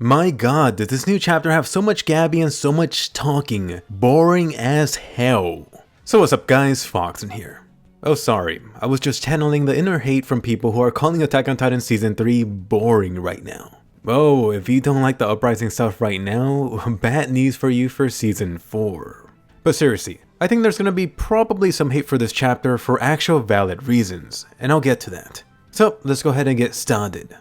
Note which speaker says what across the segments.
Speaker 1: My god, did this new chapter have so much Gabi and so much talking. Boring as hell. So what's up guys, Foxen here. Oh sorry, I was just channeling the inner hate from people who are calling Attack on Titan Season 3 boring right now. Oh, if you don't like the uprising stuff right now, bad news for you for Season 4. But seriously, I think there's gonna be probably some hate for this chapter for actual valid reasons, and I'll get to that. So let's go ahead and get started.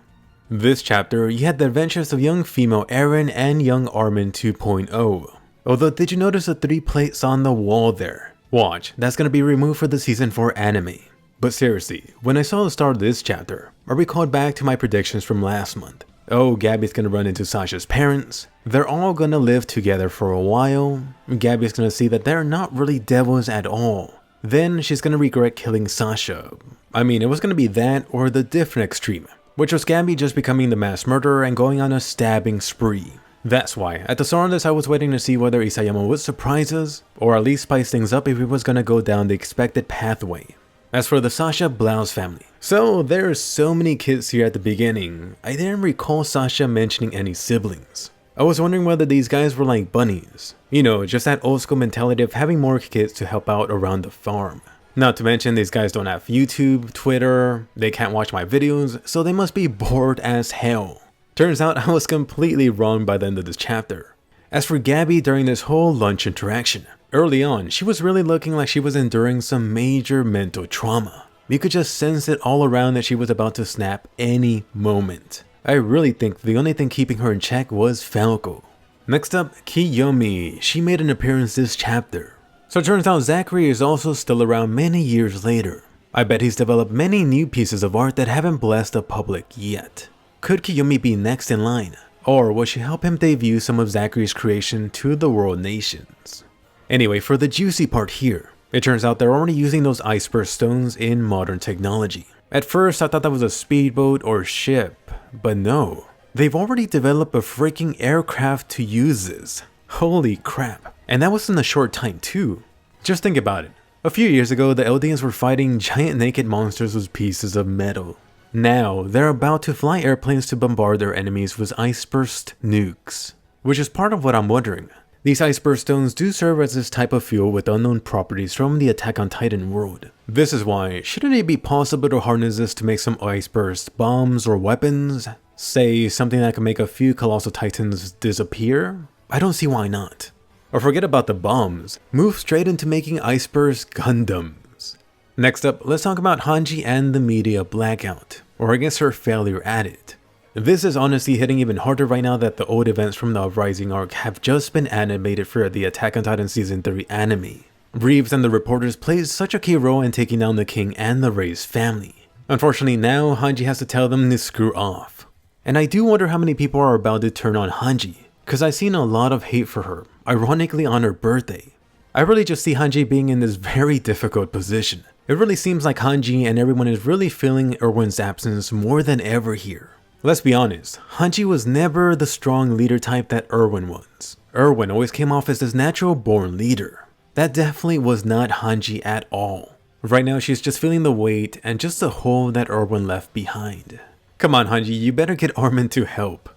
Speaker 1: This chapter, you had the adventures of young female Eren and young Armin 2.0. Although, did you notice the 3 plates on the wall there? Watch, that's gonna be removed for the Season 4 anime. But seriously, when I saw the start of this chapter, I recalled back to my predictions from last month. Oh, Gabi's gonna run into Sasha's parents. They're all gonna live together for a while. Gabi's gonna see that they're not really devils at all. Then she's gonna regret killing Sasha. I mean, it was gonna be that or the different extreme, which was Gabi just becoming the mass murderer and going on a stabbing spree. That's why, at the start of this I was waiting to see whether Isayama would surprise us, or at least spice things up if he was gonna go down the expected pathway. As for the Sasha Blouse family, so there are so many kids here at the beginning, I didn't recall Sasha mentioning any siblings. I was wondering whether these guys were like bunnies. You know, just that old school mentality of having more kids to help out around the farm. Not to mention these guys don't have YouTube, Twitter, they can't watch my videos, so they must be bored as hell. Turns out I was completely wrong by the end of this chapter. As for Gabi during this whole lunch interaction, early on she was really looking like she was enduring some major mental trauma. You could just sense it all around that she was about to snap any moment. I really think the only thing keeping her in check was Falco. Next up, Kiyomi. She made an appearance this chapter. So it turns out Zackary is also still around many years later. I bet he's developed many new pieces of art that haven't blessed the public yet. Could Kiyomi be next in line? Or will she help him debut some of Zackary's creation to the world nations? Anyway, for the juicy part here, it turns out they're already using those iceberg stones in modern technology. At first I thought that was a speedboat or ship, but no. They've already developed a freaking aircraft to use this. Holy crap. And that was in a short time too. Just think about it. A few years ago, the Eldians were fighting giant naked monsters with pieces of metal. Now, they're about to fly airplanes to bombard their enemies with ice-burst nukes. Which is part of what I'm wondering. These iceberg stones do serve as this type of fuel with unknown properties from the Attack on Titan world. This is why, shouldn't it be possible to harness this to make some iceburst bombs or weapons? Say, something that can make a few colossal titans disappear? I don't see why not. Or forget about the bombs, move straight into making iceburst Gundams. Next up, let's talk about Hanji and the media blackout, or I guess her failure at it. This is honestly hitting even harder right now that the old events from the Uprising arc have just been animated for the Attack on Titan Season 3 anime. Reeves and the reporters played such a key role in taking down the king and the Ray's family. Unfortunately now, Hanji has to tell them to screw off. And I do wonder how many people are about to turn on Hanji, cause I've seen a lot of hate for her, ironically on her birthday. I really just see Hanji being in this very difficult position. It really seems like Hanji and everyone is really feeling Erwin's absence more than ever here. Let's be honest, Hanji was never the strong leader type that Erwin was. Erwin always came off as this natural born leader. That definitely was not Hanji at all. Right now she's just feeling the weight and just the hole that Erwin left behind. Come on Hanji, you better get Armin to help.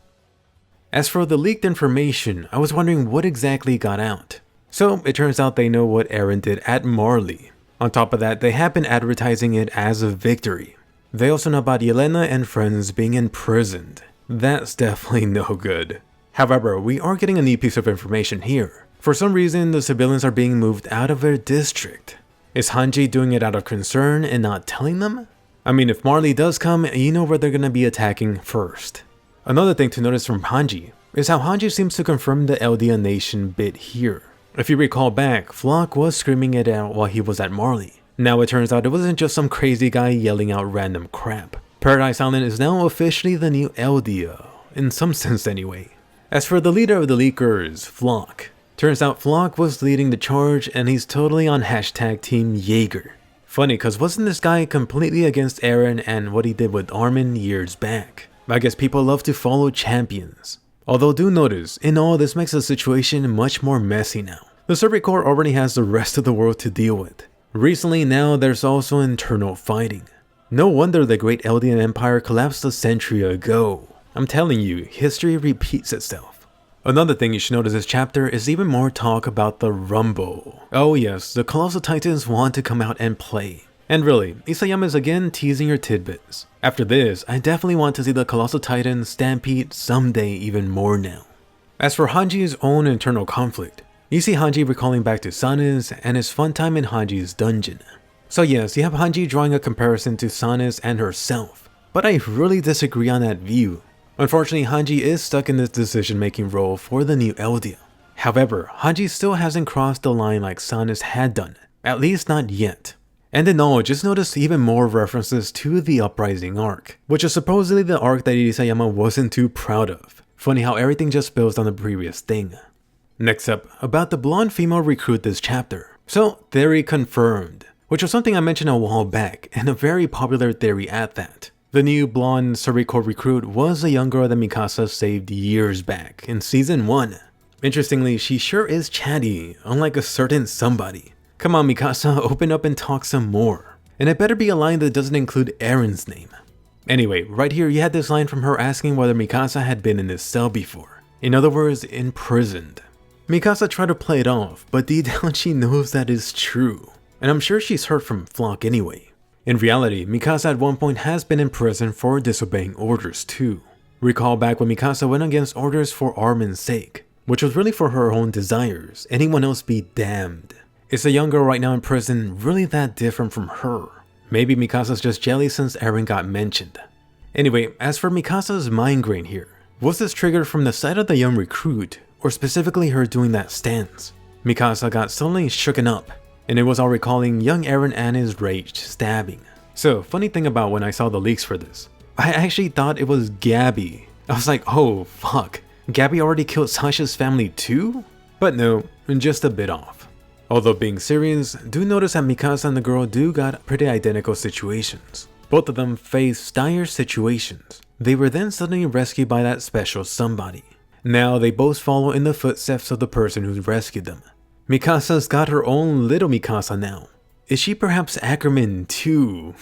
Speaker 1: As for the leaked information, I was wondering what exactly got out. So it turns out they know what Eren did at Marley. On top of that, they have been advertising it as a victory. They also know about Yelena and friends being imprisoned. That's definitely no good. However, we are getting a new piece of information here. For some reason, the civilians are being moved out of their district. Is Hanji doing it out of concern and not telling them? I mean, if Marley does come, you know where they're gonna be attacking first. Another thing to notice from Hanji is how Hanji seems to confirm the Eldian nation bit here. If you recall back, Flock was screaming it out while he was at Marley. Now it turns out it wasn't just some crazy guy yelling out random crap. Paradis Island is now officially the new Eldia, in some sense anyway. As for the leader of the leakers, Flock. Turns out Flock was leading the charge and he's totally on hashtag Team Yeager. Funny cause wasn't this guy completely against Eren and what he did with Armin years back? I guess people love to follow champions. Although do notice, in all this makes the situation much more messy now. The Survey Corps already has the rest of the world to deal with. Recently now there's also internal fighting. No wonder the great Eldian Empire collapsed a century ago. I'm telling you, history repeats itself. Another thing you should notice this chapter is even more talk about the Rumble. Oh yes, the Colossal Titans want to come out and play. And really, Isayama is again teasing your tidbits. After this, I definitely want to see the Colossal Titans stampede someday even more now. As for Hanji's own internal conflict, you see Hanji recalling back to Sana's and his fun time in Hanji's dungeon. So yes, you have Hanji drawing a comparison to Sana's and herself, but I really disagree on that view. Unfortunately, Hanji is stuck in this decision-making role for the new Eldia. However, Hanji still hasn't crossed the line like Sana's had done, at least not yet. And in all, just notice even more references to the Uprising arc, which is supposedly the arc that Isayama wasn't too proud of. Funny how everything just builds on the previous thing. Next up, about the blonde female recruit this chapter. So, theory confirmed, which was something I mentioned a while back, and a very popular theory at that. The new blonde Sariko recruit was a young girl that Mikasa saved years back in season 1. Interestingly, she sure is chatty, unlike a certain somebody. Come on Mikasa, open up and talk some more. And it better be a line that doesn't include Eren's name. Anyway, right here you had this line from her asking whether Mikasa had been in this cell before. In other words, imprisoned. Mikasa tried to play it off, but deep down she knows that is true. And I'm sure she's heard from Flock anyway. In reality, Mikasa at one point has been in prison for disobeying orders too. Recall back when Mikasa went against orders for Armin's sake, which was really for her own desires, anyone else be damned. Is a young girl right now in prison really that different from her? Maybe Mikasa's just jelly since Eren got mentioned. Anyway, as for Mikasa's migraine here, was this triggered from the sight of the young recruit, or specifically her doing that stance? Mikasa got suddenly shooken up, and it was all recalling young Eren and his raged stabbing. So, funny thing about when I saw the leaks for this, I actually thought it was Gabi. I was like, oh fuck, Gabi already killed Sasha's family too? But no, just a bit off. Although being serious, do notice that Mikasa and the girl do got pretty identical situations. Both of them faced dire situations. They were then suddenly rescued by that special somebody. Now they both follow in the footsteps of the person who rescued them. Mikasa's got her own little Mikasa now. Is she perhaps Ackerman too?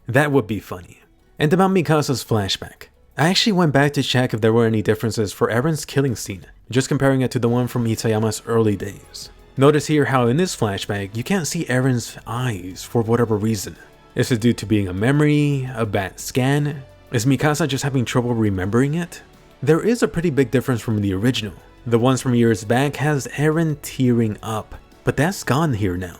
Speaker 1: That would be funny. And about Mikasa's flashback. I actually went back to check if there were any differences for Eren's killing scene, just comparing it to the one from Isayama's early days. Notice here how in this flashback you can't see Eren's eyes for whatever reason. Is it due to being a memory, a bad scan? Is Mikasa just having trouble remembering it? There is a pretty big difference from the original. The ones from years back has Eren tearing up, but that's gone here now.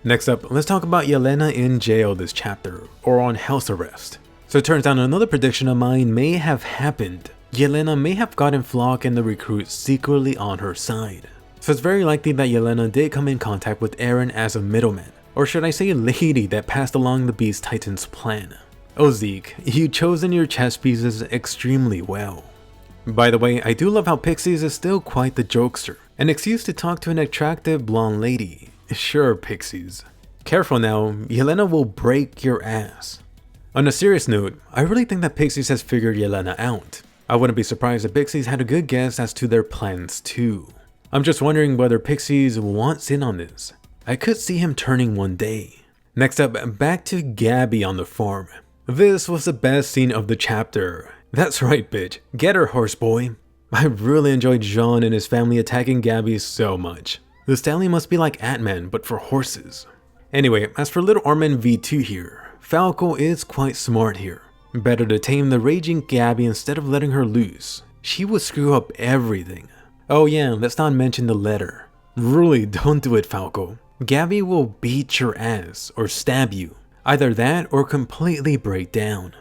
Speaker 1: Next up, let's talk about Yelena in jail this chapter, or on house arrest. So it turns out another prediction of mine may have happened. Yelena may have gotten Flock and the recruit secretly on her side. So it's very likely that Yelena did come in contact with Eren as a middleman, or should I say lady that passed along the Beast Titan's plan. Oh Zeke, you've chosen your chess pieces extremely well. By the way, I do love how Pixis is still quite the jokester, an excuse to talk to an attractive blonde lady. Sure, Pixis. Careful now, Yelena will break your ass. On a serious note, I really think that Pixis has figured Yelena out. I wouldn't be surprised if Pixis had a good guess as to their plans too. I'm just wondering whether Pixis wants in on this. I could see him turning one day. Next up, back to Gabi on the farm. This was the best scene of the chapter. That's right, bitch. Get her, horse boy. I really enjoyed Jean and his family attacking Gabi so much. The stallion must be like Ant-Man, but for horses. Anyway, as for little Armin V2 here, Falco is quite smart here. Better to tame the raging Gabi instead of letting her loose. She would screw up everything. Oh yeah, let's not mention the letter. Really, don't do it, Falco. Gabi will beat your ass or stab you. Either that or completely break down.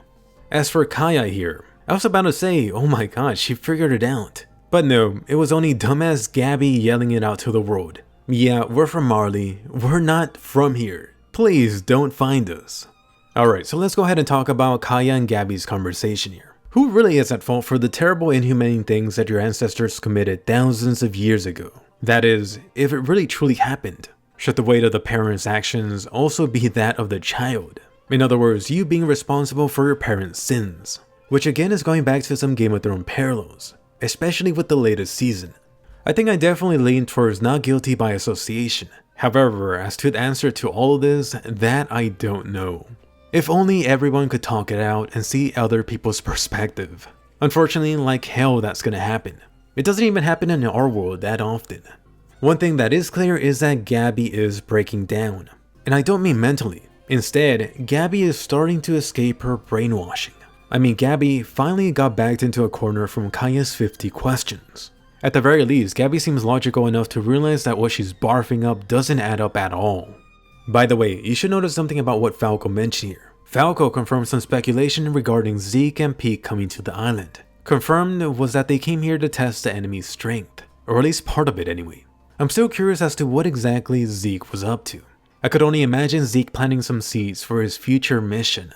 Speaker 1: As for Kaya here, I was about to say, oh my god, she figured it out. But no, it was only dumbass Gabi yelling it out to the world. Yeah, we're from Marley, we're not from here. Please don't find us. Alright, so let's go ahead and talk about Kaya and Gabi's conversation here. Who really is at fault for the terrible inhumane things that your ancestors committed thousands of years ago? That is, if it really truly happened. Should the weight of the parent's actions also be that of the child? In other words, you being responsible for your parents' sins. Which again is going back to some Game of Thrones parallels, especially with the latest season. I think I definitely lean towards not guilty by association. However, as to the answer to all of this, that I don't know. If only everyone could talk it out and see other people's perspective. Unfortunately, like hell that's gonna happen. It doesn't even happen in our world that often. One thing that is clear is that Gabi is breaking down. And I don't mean mentally. Instead, Gabi is starting to escape her brainwashing. I mean, Gabi finally got backed into a corner from Kaya's 50 questions. At the very least, Gabi seems logical enough to realize that what she's barfing up doesn't add up at all. By the way, you should notice something about what Falco mentioned here. Falco confirmed some speculation regarding Zeke and Pete coming to the island. Confirmed was that they came here to test the enemy's strength, or at least part of it anyway. I'm still curious as to what exactly Zeke was up to. I could only imagine Zeke planting some seeds for his future mission.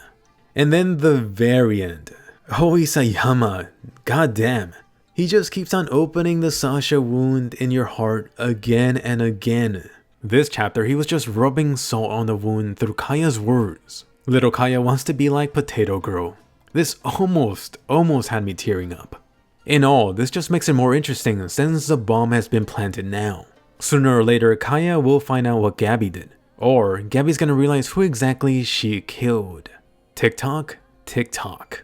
Speaker 1: And then the very end. Isayama, goddamn. He just keeps on opening the Sasha wound in your heart again and again. This chapter, he was just rubbing salt on the wound through Kaya's words. Little Kaya wants to be like Potato Girl. This almost had me tearing up. In all, this just makes it more interesting since the bomb has been planted now. Sooner or later, Kaya will find out what Gabi did. Or Gabi's gonna realize who exactly she killed. Tick tock, tick tock.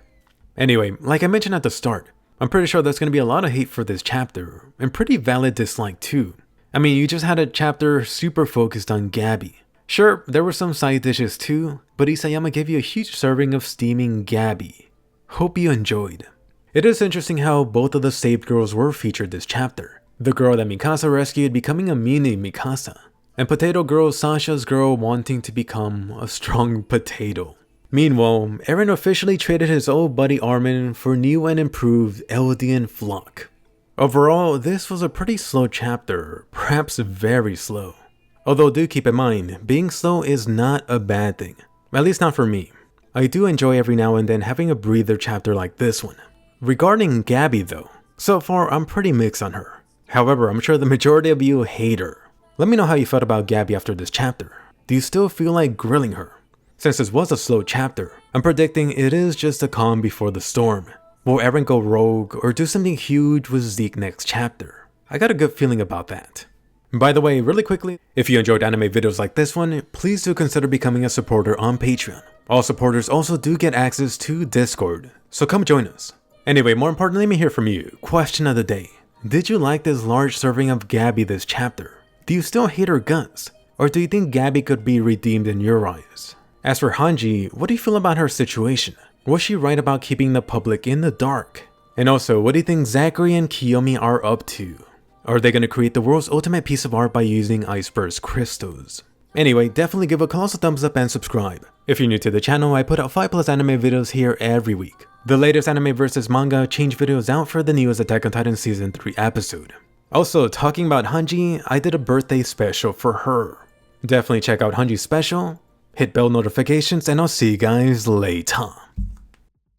Speaker 1: Anyway, like I mentioned at the start, I'm pretty sure there's gonna be a lot of hate for this chapter, and pretty valid dislike too. I mean, you just had a chapter super focused on Gabi. Sure, there were some side dishes too, but Isayama gave you a huge serving of steaming Gabi. Hope you enjoyed. It is interesting how both of the saved girls were featured this chapter. The girl that Mikasa rescued becoming a mini Mikasa, and Potato Girl Sasha's girl wanting to become a strong potato. Meanwhile, Eren officially traded his old buddy Armin for new and improved Eldian Flock. Overall, this was a pretty slow chapter, perhaps very slow. Although do keep in mind, being slow is not a bad thing, at least not for me. I do enjoy every now and then having a breather chapter like this one. Regarding Gabi though, so far I'm pretty mixed on her. However, I'm sure the majority of you hate her. Let me know how you felt about Gabi after this chapter. Do you still feel like grilling her? Since this was a slow chapter, I'm predicting it is just a calm before the storm. Will Eren go rogue or do something huge with Zeke next chapter? I got a good feeling about that. By the way, really quickly, if you enjoyed anime videos like this one, please do consider becoming a supporter on Patreon. All supporters also do get access to Discord, so come join us. Anyway, more importantly, let me hear from you. Question of the day. Did you like this large serving of Gabi this chapter? Do you still hate her guts? Or do you think Gabi could be redeemed in your eyes? As for Hanji, what do you feel about her situation? Was she right about keeping the public in the dark? And also, what do you think Zackary and Kiyomi are up to? Are they going to create the world's ultimate piece of art by using iceburst crystals? Anyway, definitely give a colossal thumbs up and subscribe. If you're new to the channel, I put out 5+ anime videos here every week. The latest anime versus manga change videos out for the newest Attack on Titan Season 3 episode. Also, talking about Hanji, I did a birthday special for her. Definitely check out Hanji's special, hit bell notifications, and I'll see you guys later.